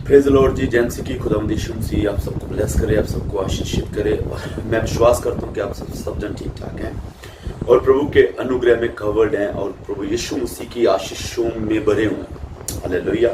Praise the Lord जी। जैन की खुदावंद यीशु मसीह आप सबको ब्लेस करे, आप सबको आशीषित करे। मैं विश्वास करता हूँ कि आप सब जन ठीक ठाक हैं और प्रभु के अनुग्रह में कवर्ड हैं और प्रभु यीशु मसीह की आशीषों में भरे हुए। हालेलुया।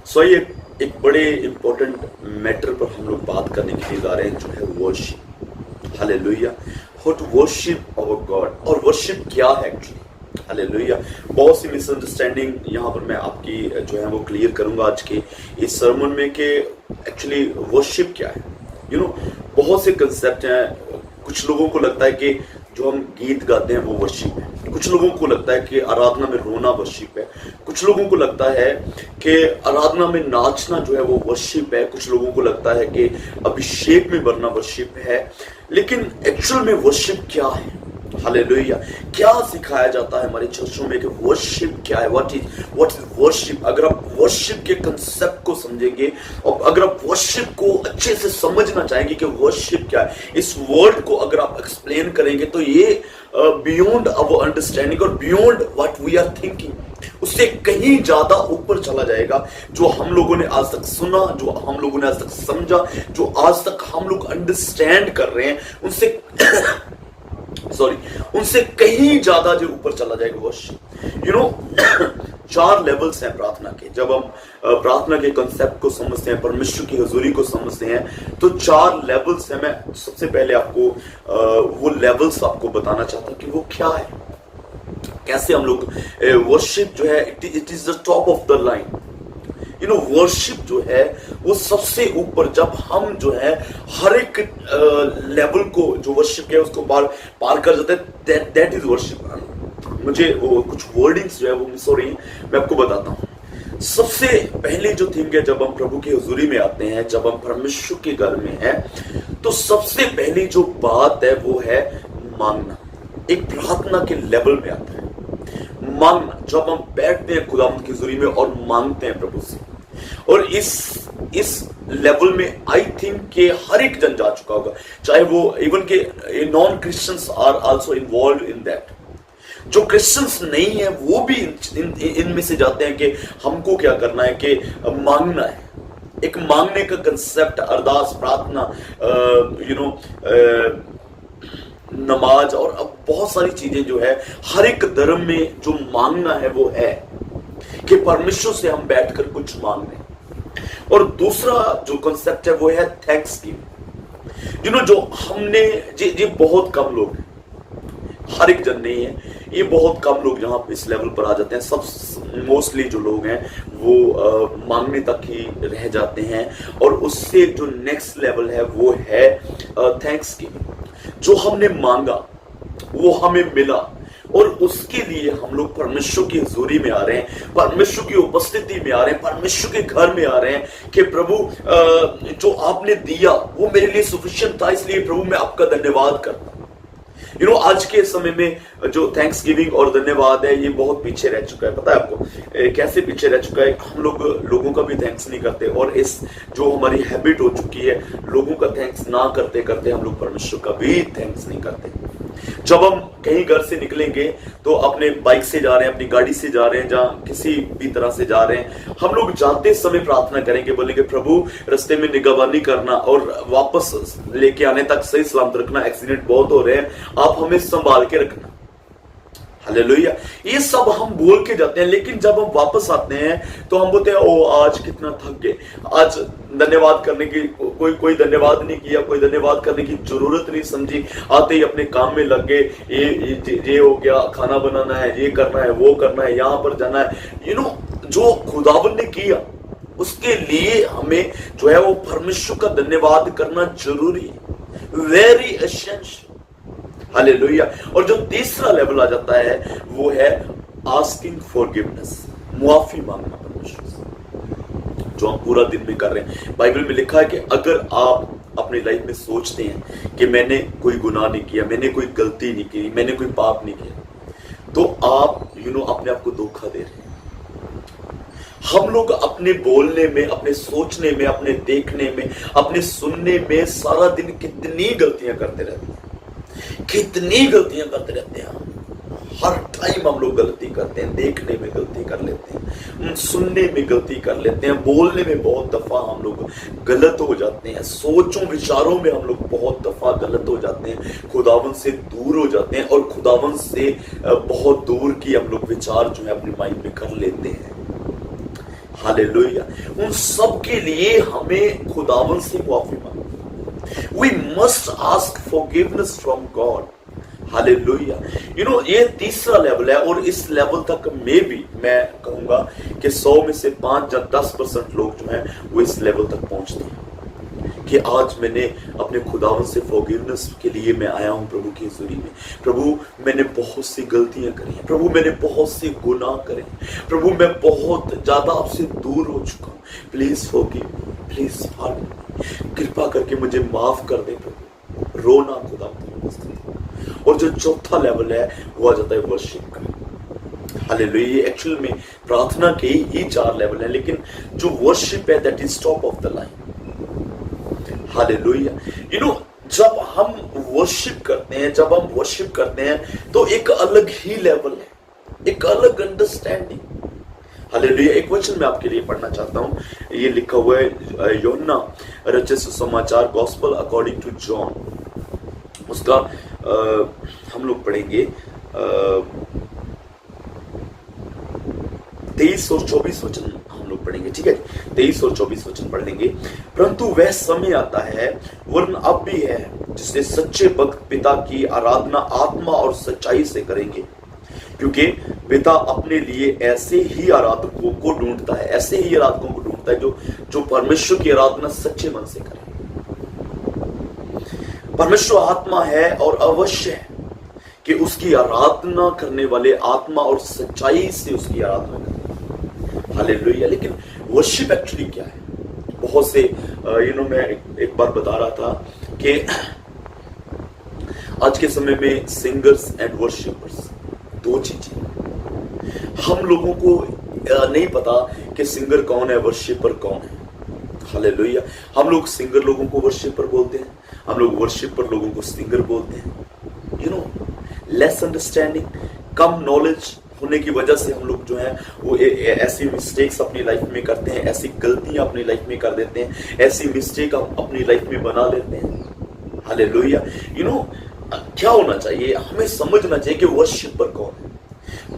सो ये एक बड़े इंपॉर्टेंट मैटर पर हम लोग बात करने के लिए जा रहे हैं, जो है worship. Hallelujah. How to worship our God, और वर्शिप क्या है एक्चुअली। हालेलुया। बहुत सी मिसअंडरस्टैंडिंग यहाँ पर मैं आपकी जो है वो क्लियर करूंगा आज के इस सरमन में कि एक्चुअली वर्शिप क्या है। बहुत से कंसेप्ट हैं। कुछ लोगों को लगता है कि जो हम गीत गाते हैं वो वर्शिप है। कुछ लोगों को लगता है कि आराधना में रोना वर्शिप है। कुछ लोगों को लगता है कि आराधना में नाचना जो है वो वर्शिप है। कुछ लोगों को लगता है कि अभिषेक में भरना वर्शिप है। लेकिन एक्चुअल में वर्शिप क्या है। हालेलुया। क्या सिखाया जाता है हमारे चर्चों में कि वर्शिप क्या है, व्हाट इज वर्शिप। अगर आप वर्शिप के कंसेप्ट को समझेंगे और अगर आप वर्शिप को अच्छे से समझना चाहेंगे कि वर्शिप क्या है, इस वर्ड को अगर आप एक्सप्लेन करेंगे तो ये बियॉन्ड अवर अंडरस्टैंडिंग और beyond what we are thinking, उससे कहीं ज्यादा ऊपर चला जाएगा। जो हम लोगों ने आज तक सुना, जो हम लोगों ने आज तक समझा, जो आज तक हम लोग अंडरस्टैंड कर रहे हैं, उनसे कहीं ज्यादा जो ऊपर चला जाएगा वर्शिप। 4 लेवल्स हैं प्रार्थना के। जब हम प्रार्थना के कंसेप्ट को समझते हैं, परमेश्वर की हुजूरी को समझते हैं, तो 4 लेवल्स हैं। मैं सबसे पहले आपको वो लेवल्स आपको बताना चाहता हूं कि वो क्या है, कैसे हम लोग वर्शिप जो है it is the top of the line. Worship जो है वो सबसे ऊपर, जब हम जो है हर एक लेवल को जो वर्शिप है उसको पार कर जाते हैं, दैट इज वर्शिप। मुझे वो कुछ वर्डिंग्स जो है वो मिस हो रही है, मैं आपको बताता हूँ। सबसे पहले जो थिंग है, जब हम प्रभु की हुजूरी में आते हैं, जब हम परमेश्वर के घर में हैं, तो सबसे पहली जो बात है वो है मांगना। एक प्रार्थना के लेवल में आता है मांगना। जब हम बैठते हैं खुदावंद की हुजूरी में और मांगते हैं प्रभु से, और इस लेवल में आई थिंक के हर एक जन जा चुका होगा, चाहे वो इवन के non Christians are also involve in that. जो क्रिश्चियंस नहीं है वो भी इनमें से जाते हैं कि हमको क्या करना है, कि मांगना है। एक मांगने का कंसेप्ट, अरदास, प्रार्थना, नमाज और अब बहुत सारी चीजें जो है हर एक धर्म में जो मांगना है वो है कि परमेश्वर से हम बैठकर कुछ मांग रहे हैं। और दूसरा जो कंसेप्ट है वो है थैंक्स गिविंग। जो हमने ये बहुत कम लोग हैं, हर एक जन नहीं है, ये बहुत कम लोग जहां इस लेवल पर आ जाते हैं। सब मोस्टली जो लोग हैं वो मांगने तक ही रह जाते हैं, और उससे जो नेक्स्ट लेवल है वो है थैंक्स गिविंग। जो हमने मांगा वो हमें मिला, और उसके लिए हम लोग परमेश्वर की हुजूरी में आ रहे हैं, परमेश्वर की उपस्थिति में आ रहे हैं, परमेश्वर के घर में आ रहे हैं कि प्रभु जो आपने दिया वो मेरे लिए सफिशिएंट था, इसलिए प्रभु मैं आपका धन्यवाद करता हूं। आज के समय में जो थैंक्स गिविंग और धन्यवाद है ये बहुत पीछे रह चुका है। पता है आपको कैसे पीछे रह चुका है। हम लोगों का भी थैंक्स नहीं करते, और इस जो हमारी हैबिट हो चुकी है, लोगों का थैंक्स ना करते करते हम लोग परमेश्वर का भी थैंक्स नहीं करते। जब हम कहीं घर से निकलेंगे तो अपने बाइक से जा रहे हैं, अपनी गाड़ी से जा रहे हैं, जहां किसी भी तरह से जा रहे हैं, हम लोग जाते समय प्रार्थना करेंगे, बोलेंगे प्रभु रास्ते में निगरानी करना और वापस लेके आने तक सही सलामत रखना। एक्सीडेंट बहुत हो रहे हैं, आप हमें संभाल के रखना। हालेलुया। ये सब हम बोल के जाते हैं, लेकिन जब हम वापस आते हैं तो हम बोलते हैं ओ आज कितना थक गए, आज धन्यवाद करने की कोई धन्यवाद नहीं किया, कोई धन्यवाद करने की जरूरत नहीं समझी, आते ही अपने काम में लग गए। ये हो गया, खाना बनाना है, ये करना है, वो करना है, यहां पर जाना है। जो खुदावन ने किया उसके लिए हमें जो है वो परमेश्वर का धन्यवाद करना जरूरी है, वेरी एसेंशियल। हालेलुया। और जो तीसरा लेवल आ जाता है वो है आस्किंग फॉरगिवनेस, मुआफी मांगना परमेश्वर से, जो हम पूरा दिन में कर रहे हैं। बाइबल में लिखा है कि अगर आप अपनी लाइफ में सोचते हैं कि मैंने कोई गुनाह नहीं किया, मैंने कोई गलती नहीं की, मैंने कोई पाप नहीं किया, तो आप अपने आप को धोखा दे रहे हैं। हम लोग अपने बोलने में, अपने सोचने में, अपने देखने में, अपने सुनने में सारा दिन कितनी गलतियां करते रहते हैं, कितनी गलतियां करते रहते हैं। हर टाइम हम लोग गलती करते हैं, देखने में गलती कर लेते हैं, सुनने में गलती कर लेते हैं, बोलने में बहुत दफा हम लोग गलत हो जाते हैं, सोचों विचारों में हम लोग बहुत दफा गलत हो जाते हैं, खुदावन से दूर हो जाते हैं और खुदावन से बहुत दूर की हम लोग विचार जो है अपने माइंड में कर लेते हैं। हालेलुया। उन सब के लिए हमें खुदावन से माफी मांगनी। We must ask forgiveness from God. Hallelujah. ये तीसरा लेवल है और इस लेवल तक मैं कहूंगा कि 100 में से 5 या 10% लोग जो हैं वो इस लेवल तक पहुंचते हैं कि आज मैंने अपने खुदावन से फॉरगिवनेस के लिए मैं आया हूं प्रभु की हज़ूरी में। प्रभु मैंने बहुत सी गलतियां करी हैं, प्रभु मैंने बहुत से गुनाह करे, प्रभु मैं बहुत ज्यादा आपसे दूर हो चुका हूं। प्लीज फॉरगिव, प्लीज पार्डन, कृपा करके मुझे माफ कर दे प्रभु। रोना खुदा की उपस्थिति। और जो चौथा लेवल है वो आ जाता है वर्शिप का। हालेलुया। ये एक्चुअल में प्रार्थना के ही 4 लेवल है, लेकिन जो वर्शिप है that is top of the line. Hallelujah. जब हम वर्शिप करते हैं तो एक अलग ही लेवल है, एक अलग अंडरस्टैंडिंग। हालेलुया। एक वचन मैं आपके लिए पढ़ना चाहता हूं। ये लिखा हुआ है यूहन्ना रचित सुसमाचार, गॉस्पेल अकॉर्डिंग टू जॉन। उसका हम लोग पढ़ेंगे 23 और 24 वचन हम लोग पढ़ेंगे। ठीक है, 23 और 24 वचन पढ़ लेंगे। परंतु वह समय आता है, वरन अब भी है, जिससे सच्चे भक्त पिता की आराधना आत्मा और सच्चाई से करेंगे, क्योंकि पिता अपने लिए ऐसे ही आराधकों को ढूंढता है, जो परमेश्वर की आराधना सच्चे मन से करें। परमेश्वर आत्मा है और अवश्य है कि उसकी आराधना करने वाले आत्मा और सच्चाई से उसकी आराधना करें। हालेलुया। लेकिन वर्शिप एक्चुअली क्या है? बहुत से मैं एक बार बता रहा था कि आज के समय में सिंगर्स एंड वर्शिपर्स 2 चीजें। हम लोगों को नहीं पता कि सिंगर कौन है, वर्शिपर कौन है। हालेलुया। हम लोग सिंगर लोगों को वर्शिपर बोलते हैं, हम लोग वर्शिपर लोगों को सिंगर बोलते हैं। लेस अंडरस्टैंडिंग, कम नॉलेज होने की वजह से हम लोग जो है वो ऐसी मिस्टेक्स अपनी लाइफ में करते हैं, ऐसी गलतियां अपनी लाइफ में कर देते हैं, ऐसी मिस्टेक हम अपनी लाइफ में बना लेते हैं। हालेलुया। क्या होना चाहिए? हमें समझना चाहिए कि वर्शिपर कौन है।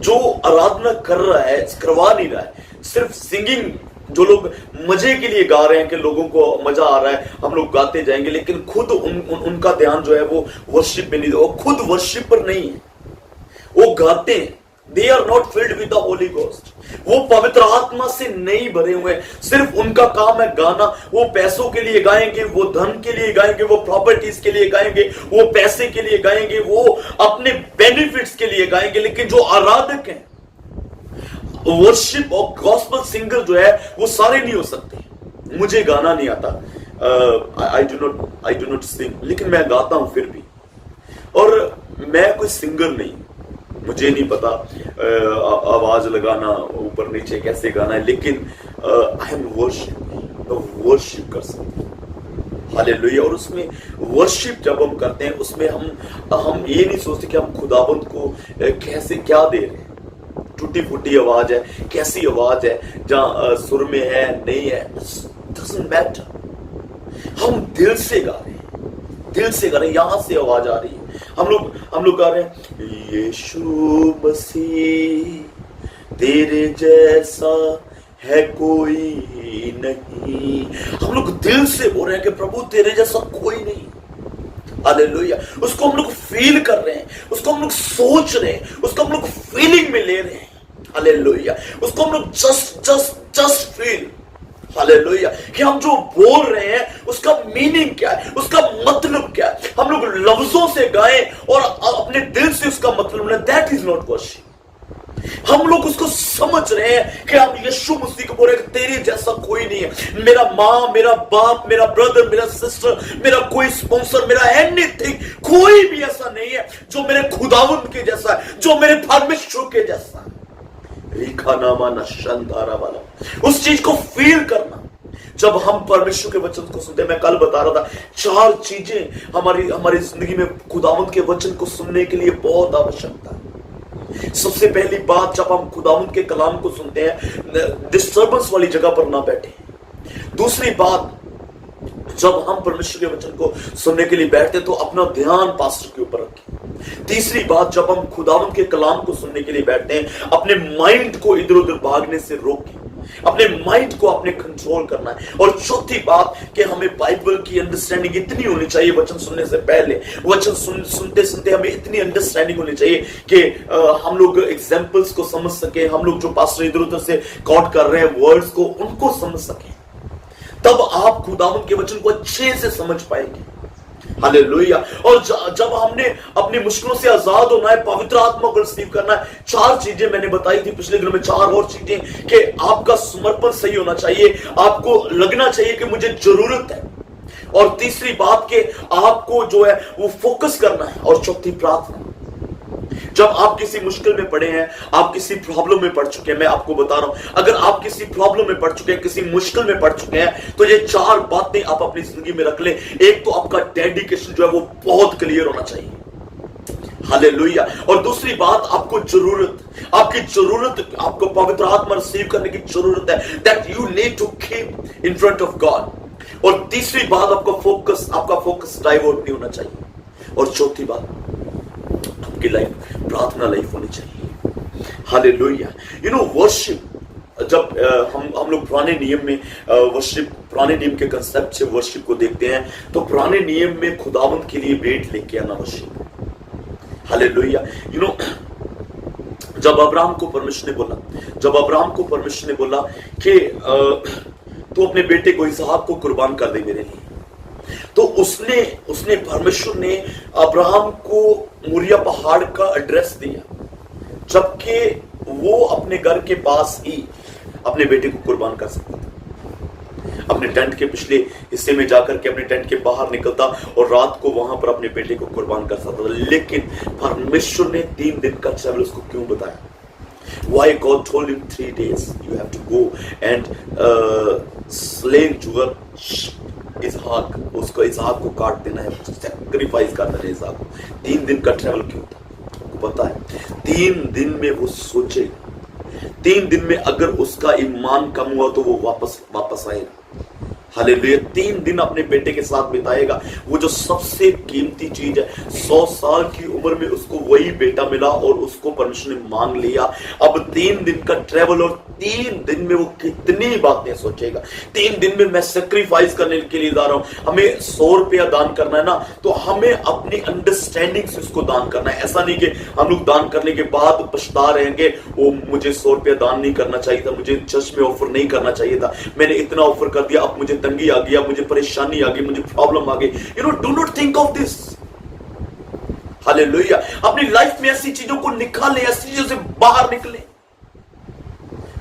जो आराधना कर रहा है, करवा नहीं रहा है, सिर्फ सिंगिंग, जो लोग मजे के लिए गा रहे हैं कि लोगों को मजा आ रहा है, हम लोग गाते जाएंगे, लेकिन खुद उनका ध्यान जो है वो वर्शिप में नहीं, वो खुद वर्शिपर नहीं है, वो गाते हैं। They are not filled with the Holy Ghost. वो पवित्र आत्मा से नहीं भरे हुए, सिर्फ उनका काम है गाना। वो पैसों के लिए गाएंगे, वो धन के लिए गाएंगे, वो प्रॉपर्टीज के लिए गाएंगे, वो पैसे के लिए गाएंगे, वो अपने बेनिफिट्स के लिए गाएंगे। लेकिन जो आराधक हैं, वर्शिप और गॉस्पेल सिंगर जो है वो सारे नहीं हो सकते। मुझे गाना नहीं आता, आई डू नॉट सिंग, लेकिन मैं गाता हूं फिर भी। और मैं कोई सिंगर नहीं, मुझे नहीं पता आवाज लगाना ऊपर नीचे कैसे गाना है, लेकिन आई एम वर्शिप कर सकते हैं। हालेलुया। और उसमें वर्शिप जब हम करते हैं, उसमें हम ये नहीं सोचते कि हम खुदाबंद को कैसे क्या दे रहे हैं। टूटी फूटी आवाज है, कैसी आवाज है, जहां सुर में है नहीं है, doesn't matter। हम दिल से गा रहे हैं, दिल से गा रहे हैं, यहां से आवाज आ रही है। हम लोग गा रहे हैं, यीशु मसीह तेरे जैसा है कोई नहीं। हम लोग दिल से बोल रहे हैं कि प्रभु तेरे जैसा कोई नहीं। हालेलुया। उसको हम लोग फील कर रहे हैं, उसको हम लोग सोच रहे हैं, उसको हम लोग फीलिंग में ले रहे हैं। हालेलुया। उसको हम लोग जस्ट फील। हालेलुया। कि हम जो बोल रहे हैं उसका मीनिंग क्या है, उसका मतलब क्या है। हम लोग लफ्जों से गाएं और अपने दिल से उसका मतलब लें, दैट इज नॉट वर्शिप। हम लोग उसको समझ रहे हैं कि हम यीशु मसीह को बोल रहे हैं कि तेरे जैसा कोई नहीं है। मेरा माँ, मेरा बाप, मेरा ब्रदर, मेरा सिस्टर, मेरा कोई स्पॉन्सर, मेरा एनीथिंग, कोई भी ऐसा नहीं है जो मेरे खुदावंद के जैसा है, जो मेरे परमेश्वर के जैसा है। वाला उस चीज को फील करना। जब हम परमेश्वर के वचन को सुनते हैं, मैं कल बता रहा था 4 चीजें हमारी जिंदगी में खुदावंद के वचन को सुनने के लिए बहुत आवश्यकता है। सबसे पहली बात, जब हम खुदावंद के कलाम को सुनते हैं, डिस्टर्बेंस वाली जगह पर ना बैठे। दूसरी बात, जब हम परमेश्वर के वचन को सुनने के लिए बैठते हैं तो अपना ध्यान पास्टर के ऊपर रखें। तीसरी बात, जब हम खुदावंद के कलाम को सुनने के लिए बैठते हैं, अपने माइंड को इधर उधर भागने से रोकें, अपने माइंड को अपने कंट्रोल करना है। और चौथी बात कि हमें बाइबल की अंडरस्टैंडिंग इतनी होनी चाहिए, वचन सुनने से पहले, वचन सुनते सुनते हमें इतनी अंडरस्टैंडिंग होनी चाहिए कि हम लोग एग्जाम्पल्स को समझ सके, हम लोग जो पास्टर इधर उधर से कॉट कर रहे हैं वर्ड्स को, उनको समझ सके। तब आप खुदावंद के वचन को अच्छे से समझ पाएंगे। हालेलुया। और जब हमने अपनी मुश्किलों से आजाद होना है, पवित्र आत्मा को रिसीव करना है, चार चीजें मैंने बताई थी पिछले दिनों में, चार और चीजें कि आपका समर्पण सही होना चाहिए, आपको लगना चाहिए कि मुझे जरूरत है, और तीसरी बात कि आपको जो है वो फोकस करना है, और चौथी प्रार्थना। जब आप किसी मुश्किल में पड़े हैं, आप किसी प्रॉब्लम में पड़ चुके हैं, मैं आपको बता रहा हूं, अगर आप किसी प्रॉब्लम में पड़ चुके हैं, किसी मुश्किल में पड़ चुके हैं, तो ये चार बातें आप अपनी जिंदगी में रख लें। एक तो आपका डेडिकेशन जो है वो बहुत क्लियर होना चाहिए। हालेलुया। और दूसरी बात, आपको जरूरत, आपकी जरूरत, आपको पवित्र आत्मा रिसीव करने की जरूरत है, that you need to keep in front of God. और तीसरी बात, आपका फोकस डाइवर्ट नहीं होना चाहिए। और चौथी बात, आपकी लाइफ प्रार्थना लाइफ होनी चाहिए। हालेलुया। यू नो वर्शिप, जब हम लोग पुराने नियम में वर्शिप, पुराने नियम के कंसेप्ट से वर्शिप को देखते हैं, तो पुराने नियम में खुदावंद के लिए भेंट लेके आना वर्शिप। हालेलुया। यू नो, जब अब्राहम को परमेश्वर ने बोला कि तू अपने बेटे को इसहाक को कुर्बान कर दे मेरे लिए, तो उसने परमेश्वर ने अब्राहम को मोरिया पहाड़ का एड्रेस दिया, जबकि वो अपने घर के पास ही अपने बेटे को कुर्बान कर सकता था। अपने टेंट के पिछले हिस्से में जाकर के अपने टेंट के बाहर निकलता और रात को वहां पर अपने बेटे को कुर्बान कर सकता था। लेकिन परमेश्वर ने 3 दिन का ट्रैवल उसको क्यों बताया? Why God told him 3 days you have to go and slay your इसहाक, उसको इसहाक को काट देना है, सैक्रिफाइस कर देना है इसहाक को। 3 दिन का ट्रैवल क्यों था? आपको पता है, 3 दिन में वो सोचेगा, 3 दिन में अगर उसका ईमान कम हुआ तो वो वापस आएगा। हालेलुया। 3 दिन अपने बेटे के साथ बिताएगा, वो जो सबसे कीमती चीज है। 100 साल की उम्र में उसको वही बेटा मिला और उसको परमेश्वर ने मांग लिया। अब 3 दिन का ट्रैवल और 3 दिन में वो कितनी बातें सोचेगा। 3 दिन में मैं सेक्रीफाइस करने के लिए जा रहा हूं, हमें 100 रुपया दान करना है ना, तो हमें अपनी अंडरस्टैंडिंग से उसको दान करना है। ऐसा नहीं कि हम लोग दान करने के बाद पछता रहेंगे, वो मुझे 100 रुपया दान नहीं करना चाहिए था, मुझे चर्च में ऑफर नहीं करना चाहिए था, मैंने इतना ऑफर कर दिया, अब मुझे तंगी आ गया, मुझे परेशानी आ गई, मुझे प्रॉब्लम आ गई। You know, do not think of this. Hallelujah. अपनी लाइफ में ऐसी चीजों को निकालें, ऐसी चीजों से बाहर निकलें।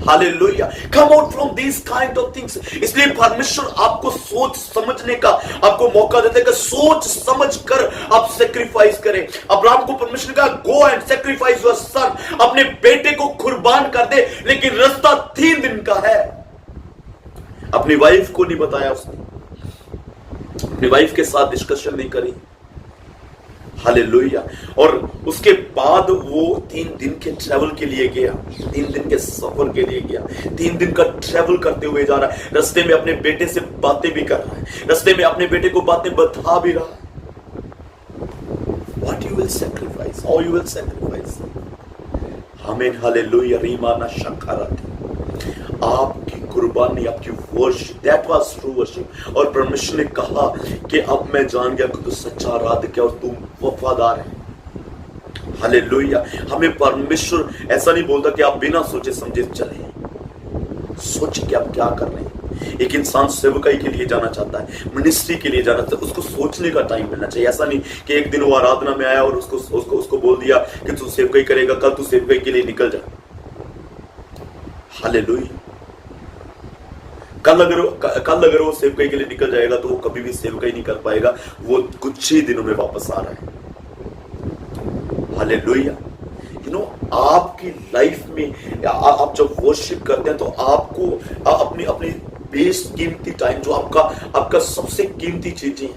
Hallelujah. Come out from this kind of things. इसलिए परमेश्वर आपको सोच समझने का आपको मौका देते हैं कि सोच समझ कर आप सेक्रीफाइस करें। अब्राहम को परमेश्वर ने कहा, go and sacrifice your son, अपने बेटे को कुर्बान कर दे, लेकिन रास्ता 3 दिन का है। अपनी वाइफ को नहीं बताया उसने, अपनी वाइफ के साथ डिस्कशन नहीं करी। हालेलुया। और उसके बाद वो 3 दिन के ट्रैवल के लिए गया, 3 दिन के सफर के लिए गया, 3 दिन का ट्रैवल करते हुए जा रहा है। रास्ते में अपने बेटे से बातें भी कर रहा है, रास्ते में अपने बेटे को बातें बता भी रहा है। What you will sacrifice, how you will sacrifice। आमीन। हालेलुया। रीमाना शकाराती, आपकी कुर्बानी, आपकी worship, that was true worship. और परमेश्वर ने कहा कि अब मैं जान गया कि तू सच्चा आराधक है और तू वफादार है। हालेलुया। हमें परमेश्वर ऐसा नहीं बोलता कि आप बिना सोचे समझे चले, सोचे कि आप क्या कर रहे हैं। एक इंसान सेवकाई के लिए जाना चाहता है, मिनिस्ट्री के लिए जाना चाहता है, उसको सोचने का टाइम मिलना चाहिए। ऐसा नहीं कि एक दिन वो आराधना में आया और उसको बोल दिया कि तू सेवकाई करेगा, कल तू सेवकाई के लिए निकल जा। हालेलुया। कल अगर वो सेवकाई के लिए निकल जाएगा तो वो कभी भी सेवकाई नहीं कर पाएगा, वो कुछ ही दिनों में वापस आ रहा है। हालेलुया। यू नो, आपकी लाइफ में आप जब वर्शिप करते हैं तो आपको अपनी बेस कीमती टाइम, जो आपका सबसे कीमती चीजें,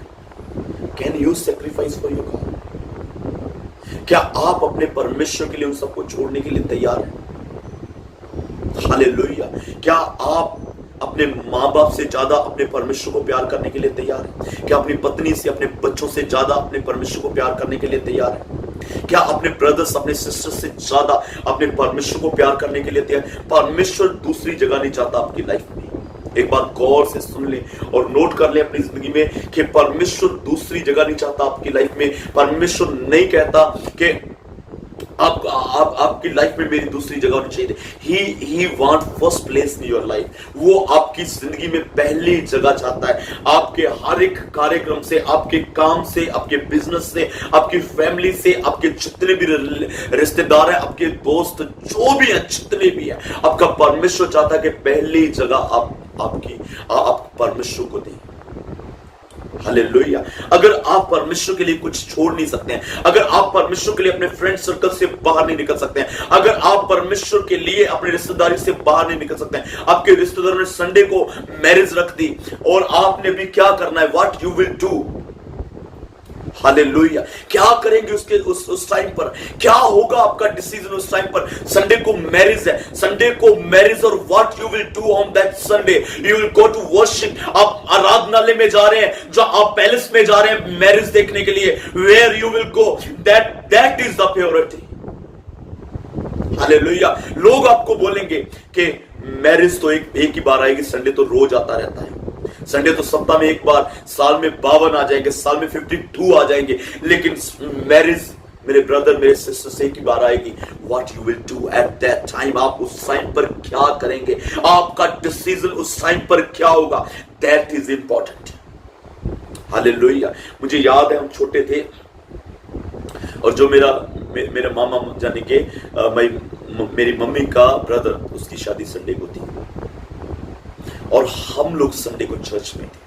can you sacrifice for your God? क्या आप अपने परमेश्वर के लिए उन सबको छोड़ने के लिए तैयार हैं? हालेलुया। क्या आप अपने माँ बाप से ज्यादा अपने परमेश्वर को प्यार करने के लिए तैयार हैं? क्या अपनी पत्नी से, अपने बच्चों से ज्यादा अपने परमेश्वर को प्यार करने के लिए तैयार हैं? क्या अपने ब्रदर्स, अपने सिस्टर्स से ज्यादा अपने परमेश्वर को प्यार करने के लिए तैयार? परमेश्वर दूसरी जगह नहीं चाहता आपकी लाइफ में। एक बात गौर से सुन ले और नोट कर ले अपनी जिंदगी में कि परमेश्वर दूसरी जगह नहीं चाहता आपकी लाइफ में। परमेश्वर नहीं कहता कि आपकी लाइफ में मेरी दूसरी जगह होनी चाहिए। He want first place in your life. वो आपकी जिंदगी में पहली जगह चाहता है। आपके हर एक कार्यक्रम से, आपके काम से, आपके बिजनेस से, आपकी फैमिली से, आपके जितने भी रिश्तेदार हैं, आपके दोस्त जो भी हैं, जितने भी हैं, आपका परमेश्वर चाहता है कि पहली जगह आप परमेश्वर को दें। हालेलुया। अगर आप परमेश्वर के लिए कुछ छोड़ नहीं सकते हैं, अगर आप परमेश्वर के लिए अपने फ्रेंड सर्कल से बाहर नहीं निकल सकते हैं, अगर आप परमेश्वर के लिए अपनी रिश्तेदारी से बाहर नहीं निकल सकते हैं, आपके रिश्तेदारों ने संडे को मैरिज रख दी और आपने भी क्या करना है? What you will do? Hallelujah. क्या करेंगे उसके उस टाइम पर? क्या होगा आपका डिसीजन उस टाइम पर? संडे को मैरिज है, संडे को मैरिज, और what you will do on that Sunday? You will go to worship. आप आराधनालय में जा रहे हैं, जो आप पैलेस में जा रहे हैं मैरिज देखने के लिए, where you will go, that is the purity. Hallelujah. लोग आपको बोलेंगे कि मैरिज तो एक ही बार आएगी, संडे तो रोज आता रहता है, संडे तो सप्ताह में एक बार, साल में 52 आ जाएंगे, साल में 52 आ जाएंगे, लेकिन मैरिज मेरे ब्रदर, मेरे सिस्टर से एक ही बार आएगी। What you will do at that time? आप उस टाइम पर क्या करेंगे? आपका डिसीजन उस टाइम पर क्या होगा? That is important. हालेलुया। मुझे याद है हम छोटे थे और जो मेरा मामा जाने के मेरी मम्मी का ब्रदर, उसकी शादी संडे को थी और हम लोग संडे को चर्च में थे।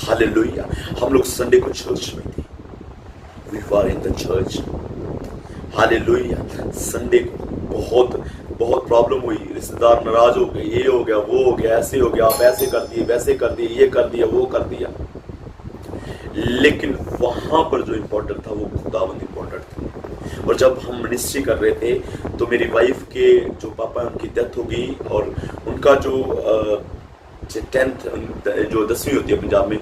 हालेलुया। हम लोग संडे को चर्च में थे। We were in the church. Hallelujah. Sunday को बहुत प्रॉब्लम हुई, रिश्तेदार नाराज हो गए, ये हो गया, वो हो गया, ऐसे हो गया, आप ऐसे कर दिए, वैसे कर दिए, ये कर दिया, वो कर दिया। लेकिन वहां पर जो इंपॉर्टेंट था वो खुदावंद इंपॉर्टेंट था। और जब हम मिनिस्ट्री कर रहे थे तो मेरी वाइफ के जो पापा है उनकी डेथ हो गई और उनका जो 10th 10वीं होती है पंजाब में,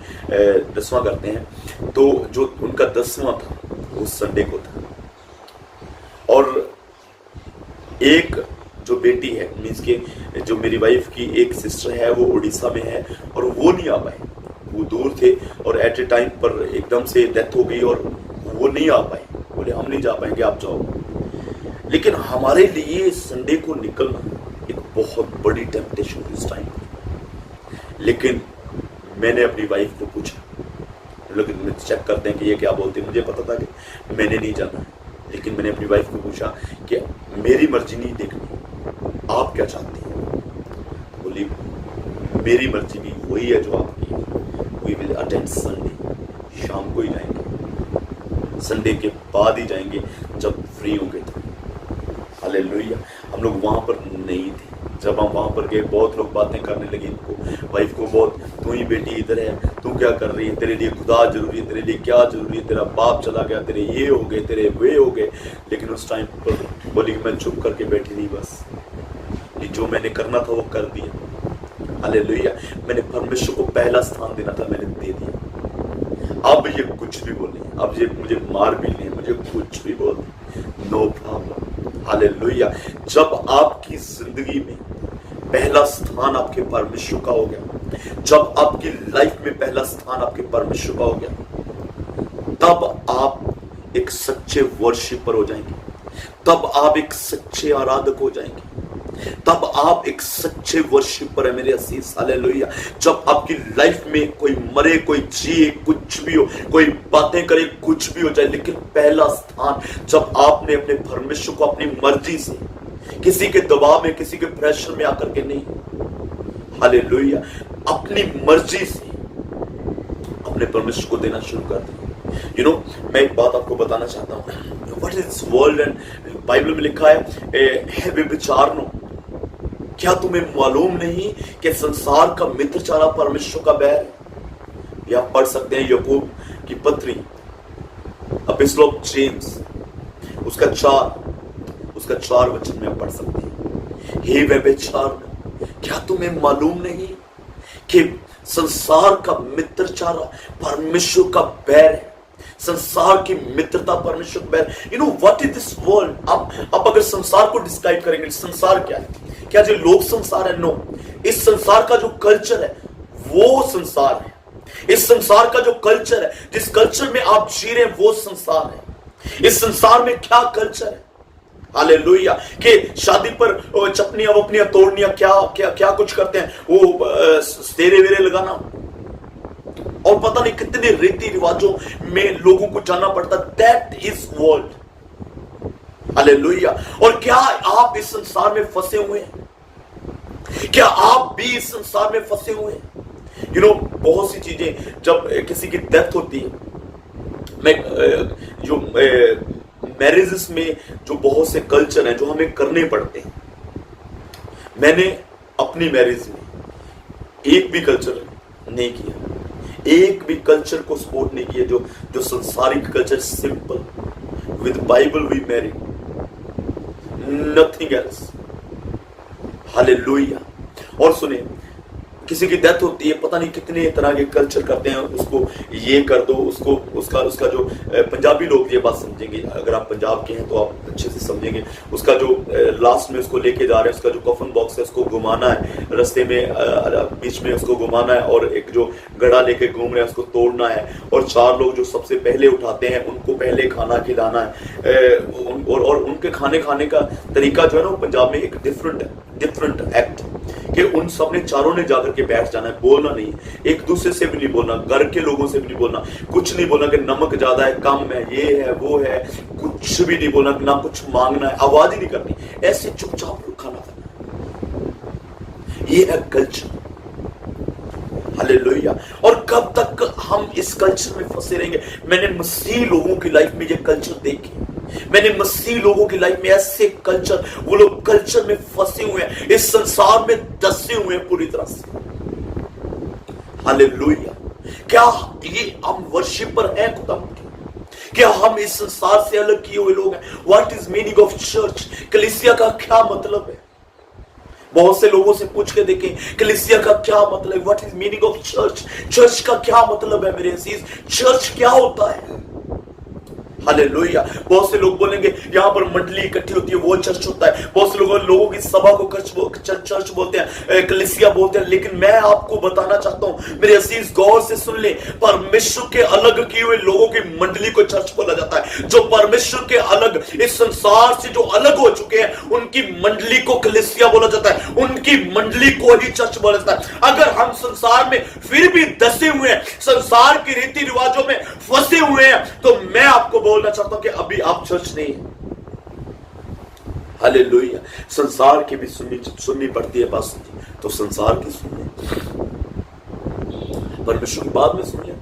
10वां करते हैं, तो जो उनका 10वां था वो संडे को था। और एक जो बेटी है, मीन्स के जो मेरी वाइफ की एक सिस्टर है वो उड़ीसा में है और वो नहीं आ पाए, वो दूर थे और एट ए टाइम पर एकदम से डेथ हो गई और वो नहीं आ पाए। बोले हम नहीं जा पाएंगे, आप जाओ। लेकिन हमारे लिए संडे को निकलना एक बहुत बड़ी टेम्पटेशन थी उस टाइम। लेकिन मैंने अपनी वाइफ को पूछा, लोग चेक करते हैं कि ये क्या बोलते हैं, मुझे पता था कि मैंने नहीं जाना, लेकिन मैंने अपनी वाइफ को पूछा कि मेरी मर्जी नहीं देखनी, आप क्या चाहती हैं? बोली मेरी मर्जी भी वही है जो आपकी है। वी विल अटेंड संडे, शाम को ही जाएंगे, संडे के बाद ही जाएंगे जब फ्री होंगे तो। हालेलुया। हम लोग वहां पर नहीं थे। जब हम वहां पर गए बहुत लोग बातें करने लगे इनको, वाइफ को बहुत, तू ही बेटी इधर है, तू क्या कर रही है, तेरे लिए खुदा जरूरी है, तेरे लिए क्या जरूरी है, तेरा बाप चला गया, तेरे ये हो गए, तेरे वे हो गए। लेकिन उस टाइम पर बोली कि मैं चुप करके बैठी रही, बस जो मैंने करना था वो कर दिया। हालेलुया। मैंने परमेश्वर को पहला स्थान देना था, मैंने दे दिया। अब ये कुछ भी बोले, अब ये मुझे मार भी ले, मुझे कुछ भी बोल, नो प्रॉब्लम। हालेलुया। जब आपकी जिंदगी में पहला स्थान आपके परमेश्वर का हो गया, जब आपकी लाइफ में पहला स्थान आपके परमेश्वर का हो गया, तब आप एक सच्चे वर्शिपर हो जाएंगे, तब आप एक सच्चे आराधक हो जाएंगे, तब आप एक सच्चे वर्शिपर है मेरे असीस। हालेलुया। जब आपकी लाइफ में कोई मरे, कोई जिए, कुछ भी हो, कोई बातें करे, कुछ भी हो जाए, लेकिन पहला स्थान जब आपने अपने परमेश्वर को अपनी मर्जी से, किसी के दबाव में, किसी के प्रेशर में आकर के नहीं, हालेलुया, अपनी मर्जी से अपने परमेश्वर को देना शुरू कर दिया। मैं एक बात आपको बताना चाहता हूं, what is world, and Bible में लिखा है व्यभिचारनो, क्या तुम्हें मालूम नहीं कि संसार का मित्र चारा परमेश्वर का बैर है? या पढ़ सकते हैं याकूब की पत्री एपिस्टल ऑफ जेम्स उसका 4 वचन में पढ़ सकते हैं। हे व्यभिचार, क्या तुम्हें मालूम नहीं कि संसार का मित्रचारा परमेश्वर का बैर है? संसार की मित्रता परमेश्वर का बैर। You know what is this world? आप अगर संसार को डिस्क्राइब करेंगे, संसार क्या है? क्या जो लोक संसार है? नो। इस संसार का जो कल्चर है वो संसार है। इस संसार का जो कल्चर है, जिस कल्चर में आप जी रहे हैं, वो संसार है। इस संसार में क्या कल्चर है? हालेलुया। कि शादी पर चपनियां वपनियां तोड़नियां, क्या क्या क्या कुछ करते हैं, वो तेरे वेरे लगाना, और पता नहीं कितने रीति रिवाजों में लोगों को जाना पड़ता। That is world. हालेलुया। और क्या आप इस संसार में फंसे हुए हैं? क्या आप भी इस संसार में फंसे हुए हैं? यू नो बहुत सी चीजें, जब किसी की डेथ होती है, मैं जो मैरिजेस में जो बहुत से कल्चर हैं जो हमें करने पड़ते हैं, मैंने अपनी मैरिज में एक भी कल्चर नहीं किया, एक भी कल्चर को सपोर्ट नहीं किया जो संसारिक culture. Simple, with Bible we marry, nothing else. Hallelujah. और सुने, किसी की डेथ होती है, पता नहीं कितने तरह के कल्चर करते हैं, उसको ये कर दो, उसको उसका जो पंजाबी लोग ये बात समझेंगे, अगर आप पंजाब के हैं तो आप अच्छे से समझेंगे। उसका जो लास्ट में उसको लेके जा रहे हैं, उसका जो कफन बॉक्स है उसको घुमाना है, रास्ते में बीच में उसको घुमाना है, और एक जो गड़ा लेके घूम रहे हैं उसको तोड़ना है, और 4 लोग जो सबसे पहले उठाते हैं उनको पहले खाना खिलाना है। और उनके खाने का तरीका जो है ना, वो पंजाब में एक डिफरेंट एक्ट, कि उन सब ने 4 ने जाकर के बैठ जाना है, बोलना नहीं, एक दूसरे से भी नहीं बोलना, घर के लोगों से भी नहीं बोलना, कुछ नहीं बोलना कि नमक ज्यादा है, कम है, ये है, वो है, कुछ भी नहीं बोलना, ना कुछ मांगना है, आवाज ही नहीं करनी, ऐसे चुपचाप खाना खाना। ये है कल्चर। हालेलुया। और कब तक हम इस कल्चर में फंसे रहेंगे? मैंने मसीह लोगों की लाइफ में ये कल्चर देखे, मैंने मसीह लोगों की लाइफ में ऐसे कल्चर, वो लोग कल्चर में फंसे हुए हैं, इस संसार में दसे हुए हैं पूरी तरह से। हालेलुया। क्या ये हम वर्शिपर हैं खुदा के? क्या हम इस संसार से अलग किए हुए लोग हैं? What is meaning of church? कलीसिया का क्या मतलब है? बहुत से लोगों से पूछ के देखें, कलीसिया का क्या मतलब है? What is meaning of church? Church का क्या मतलब है मेरे अजीज? चर्च क्या होता है? हालेलुया। बहुत से लोग बोलेंगे यहां पर मंडली इकट्ठी होती है, वो चर्च होता है। बहुत से लोगों की सभा को चर्च बोलते हैं, कलीसिया बोलते हैं। लेकिन मैं आपको बताना चाहता हूं मेरे अजीज, गौर से सुन ले, परमेश्वर के अलग किए हुए लोगों की मंडली को चर्च बोला जाता है। जो परमेश्वर के अलग, इस संसार से जो अलग हो चुके हैं, उनकी मंडली को कलीसिया बोला जाता है, उनकी मंडली को ही चर्च बोला जाता है। अगर हम संसार में फिर भी दसे हुए हैं, संसार के रीति रिवाजों में फंसे हुए हैं, तो मैं आपको बोलना चाहता हूं कि अभी आप चर्च नहीं है। हालेलुया। संसार की भी सुननी पड़ती है बात, तो संसार की सुन ले, परमेश्वर की बात में सुन ले।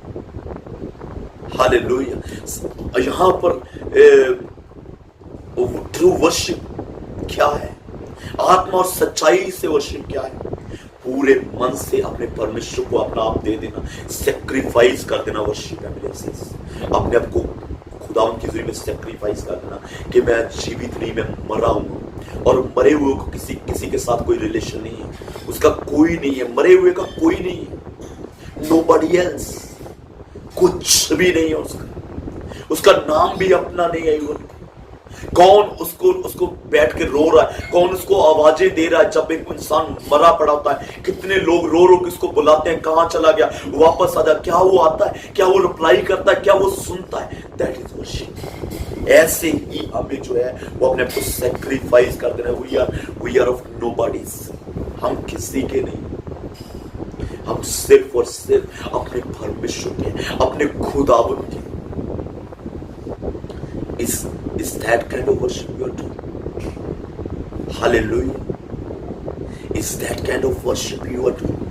हालेलुया। यहां पर ट्रू वर्शिप क्या है? आत्मा और सच्चाई से वर्शिप क्या है? पूरे मन से अपने परमेश्वर को अपना आप दे देना, सेक्रीफाइस कर देना, वर्शिप है मेरे से। अपने आप को खुदा की जुर्म में सेक्रीफाइस कर देना कि मैं जीवित नहीं, मैं मरा हूं। और मरे हुए को किसी के साथ कोई रिलेशन नहीं है, उसका कोई नहीं है, मरे हुए का कोई नहीं है, नोबडी एल्स, कुछ भी नहीं है उसका नाम भी अपना नहीं है। कौन उसको बैठ के रो रहा है? कौन उसको आवाजें दे रहा है? जब एक इंसान मरा पड़ा होता है, कितने लोग रो रो के उसको बुलाते हैं, कहां चला गया, वापस आ जा। क्या वो आता है? क्या वो रिप्लाई करता है? क्या वो सुनता है? That is worship. ऐसे ही हमें जो है वो अपने आप को सैक्रिफाइस कर देना। वी आर ऑफ नोबडीज, हम किसी के नहीं, हम सिर्फ और सिर्फ अपने परमेश्वर के, अपने खुदावंद के। Is that kind of worship you are doing? Hallelujah. Is that kind of worship you are doing?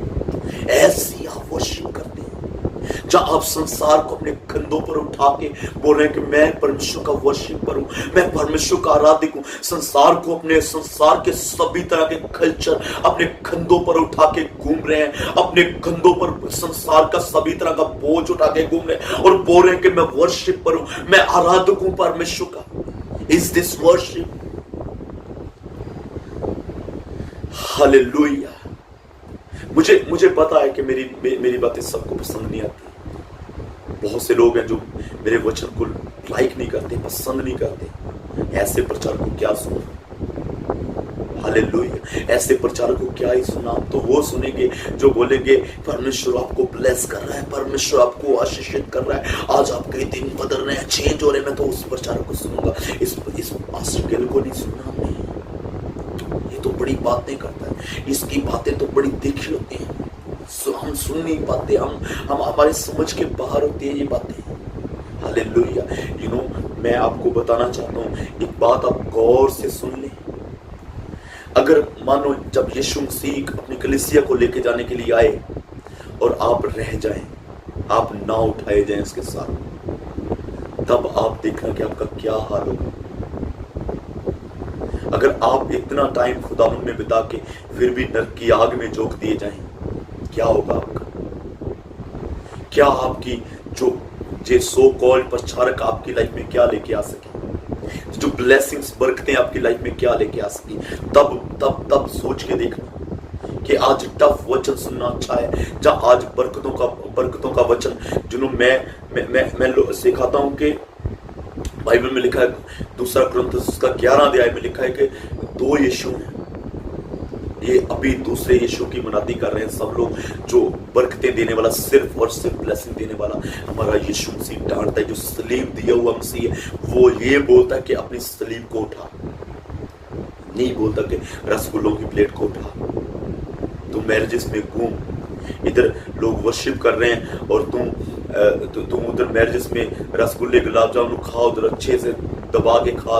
ऐसी आप वर्शिप करते हैं जहां आप संसार को अपने कंधों पर उठा के बोल रहे हैं कि मैं परमेश्वर का वर्शिप करूं, मैं परमेश्वर का आराधक हूं। संसार को, अपने संसार के सभी तरह के कल्चर अपने कंधों पर उठा के घूम रहे हैं, अपने कंधों पर संसार का सभी तरह का बोझ उठा के घूम रहे हैं और बोल रहे हैं कि मैं वर्शिप करूं, मैं आराधक हूं परमेश्वर का। Is this worship? हालेलुया। मुझे पता है कि मेरी बातें सबको पसंद नहीं आती। बहुत से लोग हैं जो मेरे वचन को लाइक नहीं करते, पसंद नहीं करते। ऐसे प्रचार को क्या सुना? हालेलुया। ऐसे प्रचार को क्या ही सुना? तो वो सुनेंगे जो बोलेंगे परमेश्वर आपको ब्लेस कर रहा है, परमेश्वर आपको आशीषित कर रहा है, आज आपके दिन बदल रहे हैं, चेंज हो रहे हैं। मैं तो उस प्रचार को सुनूंगा, इस पास्टर गिल को नहीं सुनना। ये तो बड़ी बातें करता है, इसकी बातें तो बड़ी तीखी होती हैं, हम सुन नहीं पाते, हम हमारे समझ के बाहर होती है ये बातें। हालेलुया। मैं आपको बताना चाहता हूं, एक बात आप गौर से सुन लें। अगर मानो जब यीशु मसीह अपनी कलीसिया को लेके जाने के लिए आए और आप रह जाएं, आप ना उठाए जाएं उसके साथ, तब आप देखना कि आपका क्या हाल होगा। अगर आप इतना टाइम खुदावन में बिता के फिर भी नरक की आग में झोंक दिए जाएं, क्या होगा आपका? क्या आपकी जो सो कॉल्ड प्रचारक आपकी लाइफ में क्या लेके आ सके, जो ब्लेसिंग्स बरकतें आपकी लाइफ में क्या लेके आ सकी? तब सोच के देखना कि आज टफ वचन सुनना अच्छा है, जहां आज बरकतों का वचन मैं सिखाता हूं कि बाइबल में लिखा है, दूसरा कुरिन्थियों उसका 11 अध्याय में लिखा है कि 2 यीशु हैं। ये अभी दूसरे यीशु की मनाती कर रहे हैं सब लोग। जो बरकतें देने वाला, सिर्फ और सिर्फ ब्लेसिंग देने वाला हमारा यीशु मसीह डांटता है। जो सलीब दिया हुआ मसीह है, वो ये बोलता है कि अपनी सलीब को उठा, नहीं बोलता कि रसगुल्लों की प्लेट को उठा। तुम मैरिजेस में घूम, इधर लोग वर्शिप कर रहे हैं और तुम उधर मैरिजेस में रसगुल्ले गुलाब जामुन खाओ, उधर अच्छे से दबा के खा।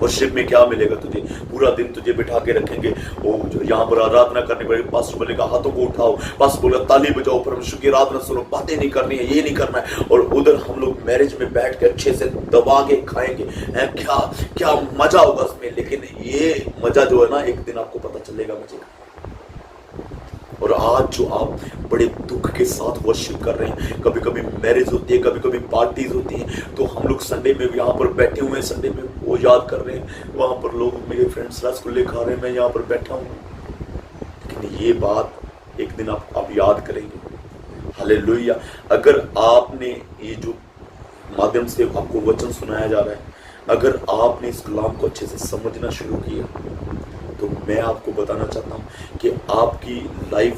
वर्शिप में क्या मिलेगा तुझे? पूरा दिन तुझे बिठा के रखेंगे, वो यहाँ पर आराधना करने पड़ेगी, पास्टर बोलेगा हाथों को उठाओ, पास्टर बोलेगा ताली बजाओ, परमेश्वर की आराधना सुनो, बातें नहीं करनी है, ये नहीं करना है। और उधर हम लोग मैरिज में बैठ के अच्छे से दबा के खाएंगे, क्या मजा होगा उसमें। लेकिन ये मजा जो है ना, एक दिन आपको पता चलेगा मजे का। और आज जो आप बड़े दुख के साथ वर्शिप कर रहे हैं, कभी कभी मैरिज होती है, कभी कभी पार्टीज होती हैं, तो हम लोग संडे में यहाँ पर बैठे हुए हैं, संडे में वो याद कर रहे हैं, वहाँ पर लोग मेरे फ्रेंड्स रसगुल्ले खा रहे हैं, मैं यहाँ पर बैठा हूँ। लेकिन ये बात एक दिन आप याद करेंगे। हालेलुया। अगर आपने ये जो माध्यम से आपको वचन सुनाया जा रहा है, अगर आपने इस कलाम को अच्छे से समझना शुरू किया, तो मैं आपको बताना चाहता हूं कि आपकी लाइफ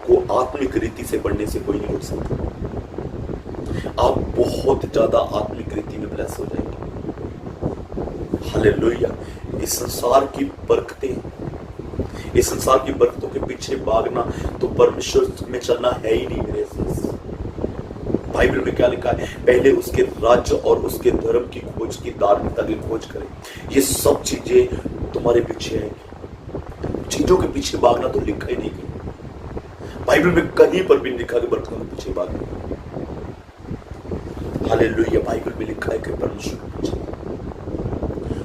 को आत्मिक रीति से बढ़ने से कोई नहीं रोक सकता। आप बहुत ज्यादा आत्मिक रीति में ब्लेस हो जाएंगे। हालेलुया। इस संसार की बरकतों के पीछे भागना तो परमेश्वर में चलना है ही नहीं मेरे साथ। बाइबल में क्या लिखा है? पहले उसके राज्य और उसके धर्म की खोज की, धार्मिकता की खोज करें, ये सब चीजें तुम्हारे पीछे है। चीजों के पीछे भागना तो लिखा ही नहीं गया बाइबल में, कहीं पर भी लिखा कि बरकतों के पीछे भागना। हालेलुया। बाइबल में लिखा है कि परमेश्वर के पीछे,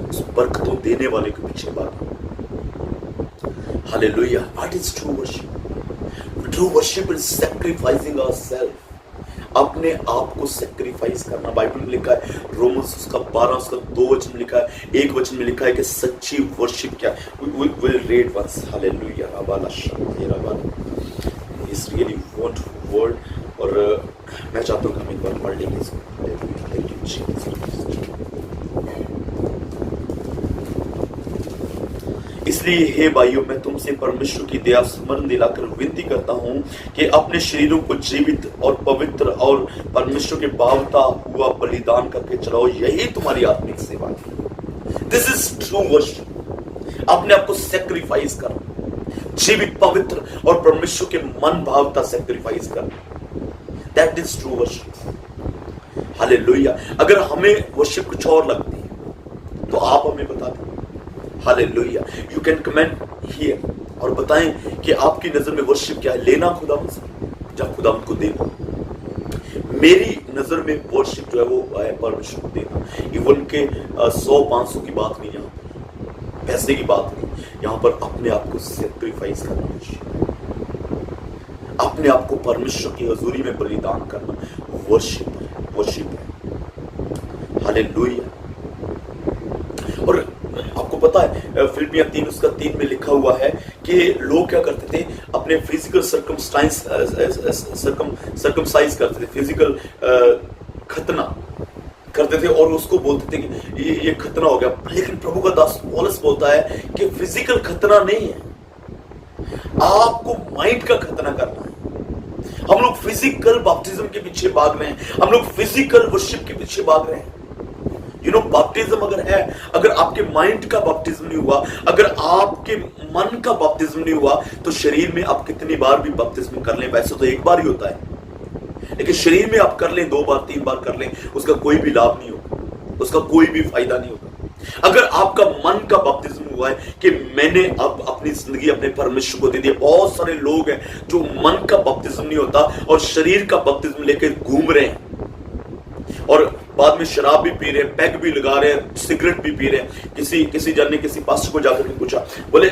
उस बरकतों देने वाले के पीछे भागना। Hallelujah. What is true worship? True worship is sacrificing ourself, अपने आप को सैक्रिफाइस करना। बाइबल में लिखा है, रोमन्स उसका 12 उसका 2 वचन में लिखा है, 1 वचन में लिखा है कि सच्ची वर्शिप क्या है। We will read once. Hallelujah. It's really wonderful word, और मैं चाहता हूँ कि हम एक बार पढ़ लेंगे इसको। इसलिए हे भाइयों, मैं तुमसे परमेश्वर की दया स्मरण दिलाकर विनती करता हूं कि अपने शरीरों को जीवित और पवित्र और परमेश्वर के भावता हुआ बलिदान करके चलाओ, यही तुम्हारी आत्मिक सेवा है। This is true worship. अपने आप को सैक्रिफाइस कर, जीवित, पवित्र और परमेश्वर के मन भावता सैक्रिफाइस कर, that is true worship. Hallelujah. अगर हमें वर्शिप कुछ और लगती है तो आप हमें बता दें। Hallelujah. You can comment here और बताएं कि आपकी नजर में वर्शिप क्या है। लेना खुदा से, जहां खुदा को देना। मेरी नजर में वर्शिप जो है वो है परमेश्वर को देना। इवन के 100-500 की बात नहीं, यहाँ पर पैसे की बात नहीं, यहाँ पर अपने आप को सेक्रीफाइस करना, अपने आप को परमेश्वर की हजूरी में बलिदान करना वर्शिप है। हालेलुया। और आपको पता है फिलिपियां 3:3 में लिखा हुआ है कि लोग क्या करते थे, अपने फिजिकल सर्कमसाइज करते थे, फिजिकल खतना करते थे और उसको बोलते थे कि ये खतना हो गया। लेकिन प्रभु का दास पौलुस बोलता है कि फिजिकल खतना नहीं है, आपको माइंड का खतना करना है। हम लोग फिजिकल बैप्टिज्म के पीछे भाग रहे हैं, हम लोग फिजिकल वर्शिप के पीछे भाग रहे हैं। बैप्टिज्म अगर है, अगर आपके माइंड का बैप्टिज्म नहीं हुआ, अगर आपके मन का बैप्टिज्म नहीं हुआ, तो शरीर में आप कितनी बार भी बैप्टिज्म कर लें, वैसे तो एक बार ही होता है, लेकिन शरीर में आप कर लें 2 बार 3 बार कर लें, उसका कोई भी लाभ नहीं होगा, उसका कोई भी फायदा नहीं होगा। अगर आपका मन का बैप्टिज्म हुआ है कि मैंने अब अपनी जिंदगी अपने परमेश्वर को दे दी। बहुत सारे लोग हैं जो मन का बैप्टिज्म नहीं होता और शरीर का बैप्टिज्म लेकर घूम रहे हैं और बाद में शराब भी पी रहे हैं, पैग भी लगा रहे हैं, सिगरेट भी पी रहे हैं। किसी जन ने किसी पास्टर को जाकर के पूछा, बोले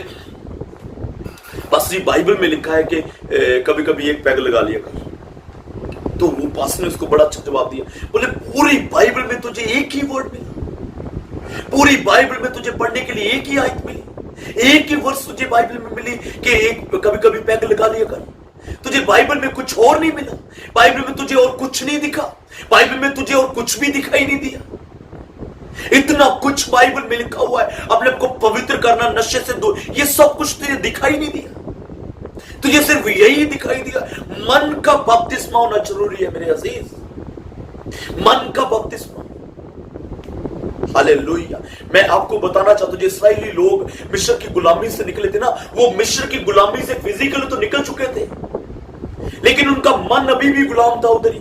पास्टर जी बाइबल में लिखा है कि कभी कभी एक पैग लगा लिया कर। तो वो पास्टर ने उसको बड़ा अच्छा जवाब दिया, बोले पूरी बाइबल में तुझे एक ही वर्ड मिला, पूरी बाइबल में तुझे पढ़ने के लिए एक ही आयत मिली, एक ही वर्ष तुझे बाइबल में मिली कि एक कभी कभी पैग लगा लिया कर। तुझे बाइबल में कुछ और नहीं मिला, बाइबल में तुझे और कुछ नहीं दिखा, बाइबल में तुझे और कुछ भी दिखाई नहीं दिया। इतना कुछ बाइबल में लिखा हुआ है, अपने को पवित्र करना, नशे से दूर, ये सब कुछ तुझे दिखाई नहीं दिया, तुझे सिर्फ यही दिखाई दिया। मन का बपतिस्मा होना जरूरी है मेरे अजीज, मन का बपतिस्मा। हालेलुया। मैं आपको बताना चाहता हूं, जो इस्राएली लोग मिस्र की गुलामी से निकले थे ना, वो मिस्र की गुलामी से फिजिकली तो निकल चुके थे, लेकिन उनका मन अभी भी गुलाम था उधर ही।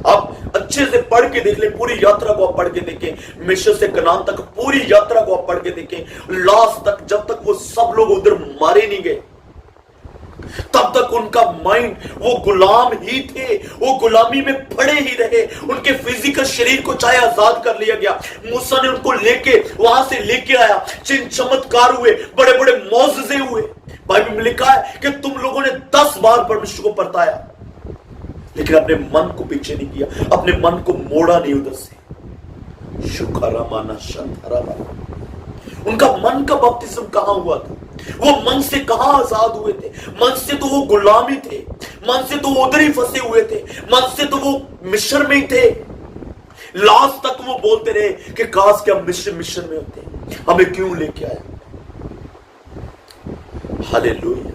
आप अच्छे से पढ़ के देख ले, पूरी यात्रा को आप पढ़ के देखें, मिस्र से कनान तक पूरी यात्रा को आप पढ़ के देखें, लास्ट तक, जब तक वो सब लोग उधर मारे नहीं गए, तब तक उनका माइंड, वो गुलाम ही थे, वो गुलामी में पड़े ही रहे। उनके फिजिकल शरीर को चाहे आजाद कर लिया गया, मूसा ने उनको लेके वहां से लेके आया, चिन्ह चमत्कार हुए, बड़े बड़े मौजज़े हुए। बाइबल में लिखा है कि तुम लोगों ने 10 बार परमेश्वर को परताया, लेकिन अपने मन को पीछे नहीं किया, अपने मन को मोड़ा नहीं उधर से। शुक्रामाना शंतरामा। उनका मन का बपतिस्म कहां हुआ था? वो मन से कहां आजाद हुए थे? मन से तो वो गुलामी थे, मन से तो वो उधर ही फंसे हुए थे, मन से तो वो मिस्र में ही थे। लास्ट तक वो बोलते रहे कि काश के हम मिस्र में होते, हमें क्यों लेके आया। हालेलुया।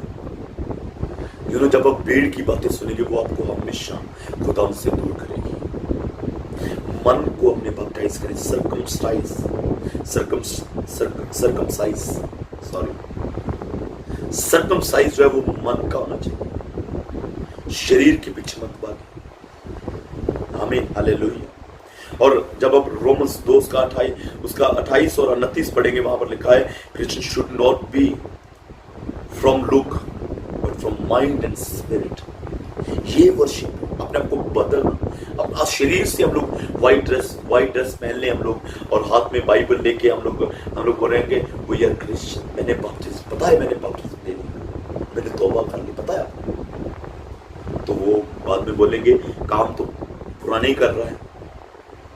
जब आप भीड़ की बातें सुनेंगे, वो आपको हमेशा खुदा से दूर करेगी। मन को अपने बैप्टाइज करें, सर्कमसाइज जो है वो मन का होना चाहिए, शरीर के पीछे मत भागे। आमीन, हालेलुया। और जब आप रोमन्स 2 उसका 28 और 29 पढ़ेंगे, वहां पर लिखा है, Christian should not be from look but from mind and spirit. ये वर्शिप, अपने आप को बदलना। अब शरीर से हम लोग व्हाइट ड्रेस पहन ले हम लोग, और हाथ में बाइबल लेके हम लोग बोलेंगे वी आर क्रिश्चियन। मैंने बैप्टिज्म, पता है मैंने बैप्टिज्म ले ली, मैंने तौबा कर ली, पता है आपको। तो वो बाद में बोलेंगे काम तो पुराना ही कर रहा है,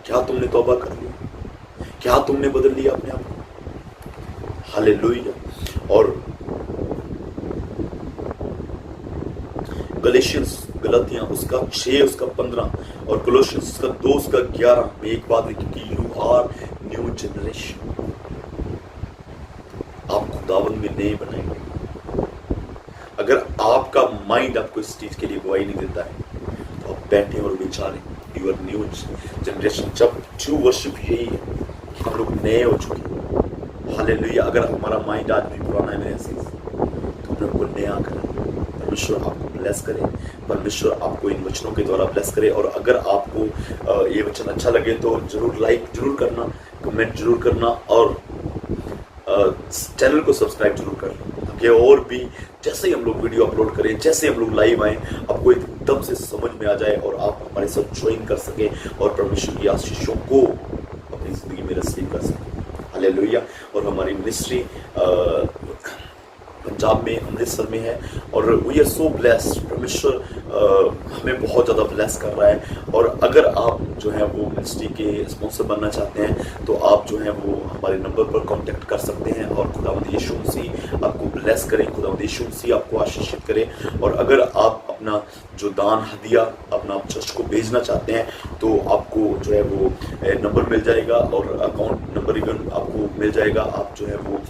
क्या तुमने तौबा कर ली? क्या तुमने बदल लिया अपने आप को? हालेलुया। और गलतियां उसका 6 उसका 15 और कोलोसियंस उसका 2 उसका 11 में एक बात लिखी कि यू आर न्यू जनरेशन। आप खुदावंद में नए बनाएंगे। अगर आपका माइंड आपको इस चीज के लिए गवाही नहीं देता है, तो आप बैठे और विचारें, यू आर न्यू जनरेशन। जब ट्रू वर्शिप यही है कि हम लोग नए हो चुके। हालेलुया। अगर हमारा माइंड आज भी पुराना है मेरे से, तो हम लोग को नया करें। परमेश्वर आपको ब्लेस करे, परमेश्वर आपको इन वचनों के द्वारा ब्लेस करे। और अगर आपको ये वचन अच्छा लगे तो जरूर लाइक जरूर करना, कमेंट जरूर करना, और चैनल को सब्सक्राइब जरूर करना, ताकि और भी जैसे ही हम लोग वीडियो अपलोड करें, जैसे हम लोग लाइव आए, आपको एकदम से समझ में आ जाए और आप हमारे साथ ज्वाइन कर सकें और परमेश्वर की आशीषों को अपनी जिंदगी में रिसीव कर सकें। हालेलुया। और हमारी मिनिस्ट्री पंजाब में, अमृतसर में है और वी आर सो ब्लेस्ड। परमेश्वर हमें बहुत ज़्यादा ब्लेस कर रहा है। और अगर आप जो है वो मिनिस्ट्री के स्पॉन्सर बनना चाहते हैं तो आप जो है वो हमारे नंबर पर कांटेक्ट कर सकते हैं और खुदावंद यीशु मसीह आपको ब्लेस करें, खुदावंद यीशु मसीह आपको आशीषित करें। और अगर आप अपना जो दान हदिया अपना चर्च को भेजना चाहते हैं तो आपको जो है वो नंबर मिल जाएगा और अकाउंट नंबर इवन आपको मिल जाएगा। आप जो है वो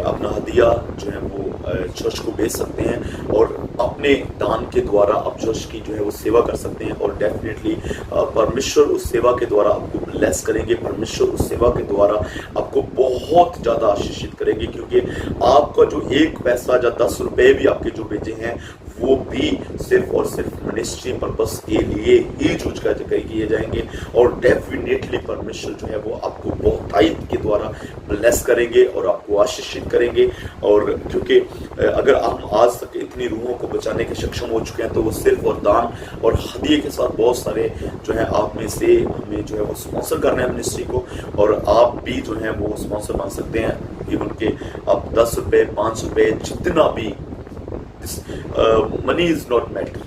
अपना हदिया जो है वो चर्च को भेज सकते हैं और अपने दान के द्वारा आप चर्च की जो है वो सेवा कर सकते हैं। और डेफिनेटली परमेश्वर उस सेवा के द्वारा आपको ब्लेस करेंगे, परमेश्वर उस सेवा के द्वारा आपको बहुत ज़्यादा आशीषित करेंगे, क्योंकि आपका जो एक पैसा या 10 रुपए भी आपके जो भेजे हैं वो भी सिर्फ और सिर्फ मिनिस्ट्री पर्पस के लिए ही यूज किए जाएंगे। और डेफिनेटली परमेश्वर जो है वो आपको बहुतायत के द्वारा ब्लेस करेंगे और आपको आशीषित करेंगे। और क्योंकि अगर हम आज तक इतनी रूहों को बचाने के सक्षम हो चुके हैं तो वो सिर्फ और दान और हदिये के साथ बहुत सारे जो है आप में से हमें जो है वो स्पॉन्सर करना है मिनिस्ट्री को। और आप भी जो है वो स्पॉन्सर बन सकते हैं, इवन के आप 10 रुपए 5 रुपए जितना भी, मनी इज नॉट मैटर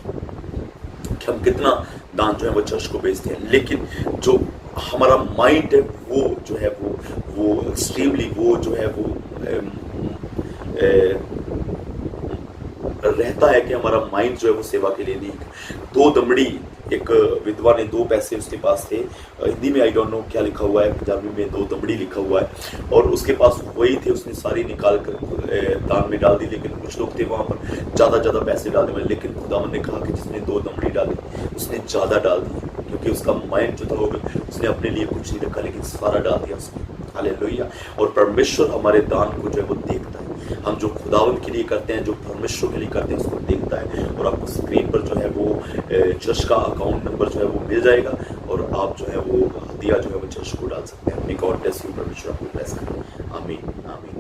कि हम कितना दान जो है वो चर्च को भेजते हैं, लेकिन जो हमारा माइंड है वो जो है वो एक्सट्रीमली वो जो है वो रहता है कि हमारा माइंड जो है वो सेवा के लिए नहीं। 2 दमड़ी, एक विधवा ने 2 पैसे उसके पास थे, हिंदी में आई डोंट नो क्या लिखा हुआ है, पंजाबी में 2 दमड़ी लिखा हुआ है, और उसके पास वही थे, उसने सारी निकाल कर दान में डाल दी। लेकिन कुछ लोग थे वहाँ पर ज़्यादा पैसे डालने वाले, लेकिन खुदावन ने कहा कि जिसने 2 दमड़ी डाली उसने ज़्यादा डाल दी, क्योंकि उसका माइंड जो था उसने अपने लिए कुछ नहीं रखा लेकिन सारा डाल दिया उसने। हालेलुया। और परमेश्वर हमारे दान को जो है वो देखता है, हम जो खुदावन के लिए करते हैं, जो परमेश्वर के लिए करते हैं, उसको देखता है। और आपको स्क्रीन पर जो है वो चर्च का अकाउंट नंबर जो है वो मिल जाएगा और आप जो है वो हदिया जो है वो चर्च को डाल सकते हैं। अपनी गॉड ब्लेस यू, परमेश्वर आपको ब्लेस करे। आमीन आमीन।